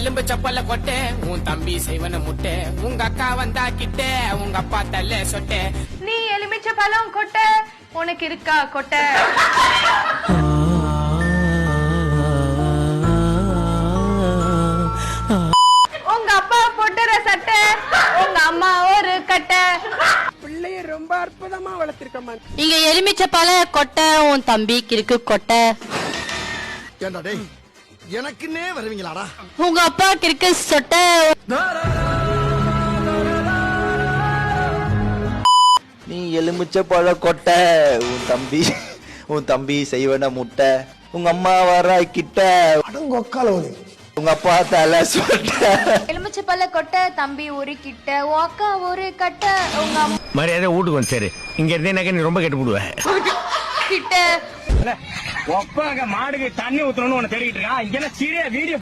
எலும்பு சப்பல்ல கொட்டை உன் தம்பி செய்வன முட்டை உங்க அக்கா வந்தா கிட்டே உங்க அப்பா தல்ல சொட்டை நீ எலுமிச்ச பழம் கொட்டை உனக்கு இருக்கா கொட்டை உங்க அப்பா போட்டுற சட்டை உங்க அம்மா ஒரு கட்டை பிள்ளைய ரொம்ப அற்புதமா வளர்த்திருக்கமா இங்க எலுமிச்ச பழ கொட்டை உன் தம்பிக்கு இருக்கு கொட்டை ஏண்டா டேய் எனக்குன்னே வருவீங்களாடா உங்க அப்பாக்கு இருக்கு சொட்டை நீ எலுமிச்ச பழ கொட்டை உன் தம்பி செய்வன முட்டை உங்க அம்மா வர கிட்ட அடங்கொக்கால உங்க அப்பா தலை சொட்டை எலுமிச்ச பழ கொட்டை தம்பி ஒரு கிட்ட உன் அக்கா ஒரு கட்டை உங்க அம்மா மரியாதை வீட்டுக்கு வந்து சரி இங்க இருந்தேனாக்க நீ ரொம்ப கெட்டு போடுவ கிட்ட ஒப்பாங்க மாடுக்கு தண்ணி ஊத்தணும்னு உன்னை தேடிட்டு இருக்கான் இங்க சீரியா வீடியோ